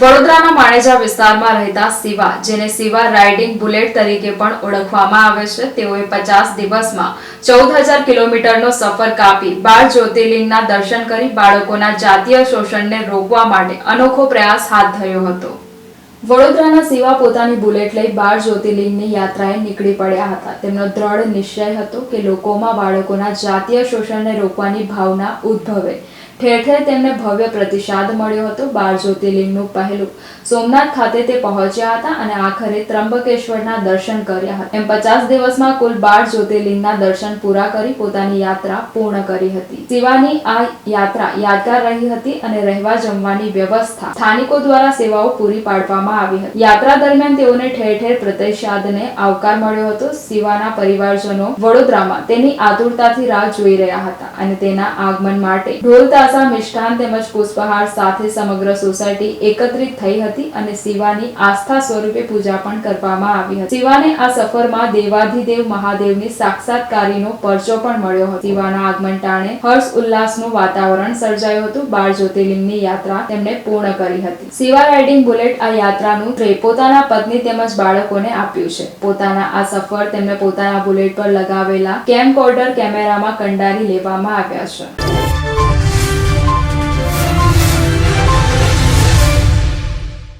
વડોદરાના માણેજા વિસ્તારમાં રહેતા શિવા, જેને શિવા રાઇડિંગ બુલેટ તરીકે પણ ઓળખવામાં આવે છે, તેઓએ 50 દિવસમાં 14,000 કિલોમીટરનો સફર કાપી 12 જ્યોતિર્લિંગના દર્શન કરી બાળકોના જાતીય શોષણને રોકવા માટે અનોખો પ્રયાસ હાથ ધર્યો હતો। વડોદરાના શિવા પોતાની બુલેટ લઈ 12 જ્યોતિર્લિંગની યાત્રાએ નીકળી પડ્યા હતા। તેમનો દ્રઢ નિશ્ચય હતો કે લોકોમાં બાળકોના જાતીય શોષણને રોકવાની ભાવના ઉદ્ભવે। ઠેર ઠેર તેમને ભવ્ય પ્રતિસાદ મળ્યો હતો। 12 જ્યોતિર્લિંગનું પહેલું સોમનાથ ખાતે તે પહોંચ્યા હતા અને આખરે ત્રંબકેશ્વરના દર્શન કર્યા હતા। એમ 50 દિવસમાં કુલ 12 જ્યોતિર્લિંગના દર્શન પૂરા કરી પોતાની યાત્રા પૂર્ણ કરી હતી। શિવાની આ યાત્રા યાદગાર રહી હતી અને રહેવા જમવાની વ્યવસ્થા સ્થાનિકો દ્વારા સેવાઓ પૂરી પાડવામાં આવી હતી। યાત્રા દરમિયાન તેઓને ઠેર ઠેર પ્રતિસાદને આવકાર મળ્યો હતો। શિવાના પરિવારજનો વડોદરામાં તેની આતુરતાથી રાહ જોઈ રહ્યા હતા અને તેના આગમન માટે ઢોલ તાશા, મિષ્ટાન તેમજ પુષ્પહાર સાથે સમગ્ર સોસાયટી એકત્રિત થઈ હતી અને શિવાની આસ્થા સ્વરૂપે પૂજા પણ કરવામાં આવી હતી। શિવાને આ સફરમાં દેવાધિદેવ મહાદેવની સાક્ષાત્કારીનો પરચો પણ મળ્યો હતો। શિવાના આગમન ટાણે હર્ષ ઉલ્લાસનું વાતાવરણ સર્જાયું હતું। 12 જ્યોતિર્લિંગની યાત્રા તેમણે પૂર્ણ કરી હતી। શિવા રાઇડિંગ બુલેટ આ યાત્રાનું શ્રેય પોતાના પત્ની તેમજ બાળકોને આપ્યું છે। પોતાના આ સફર તેમને પોતાના બુલેટ પર લગાવેલા કેમકોર્ડર કેમેરામાં કંડારી લેવામાં આવ્યા છે।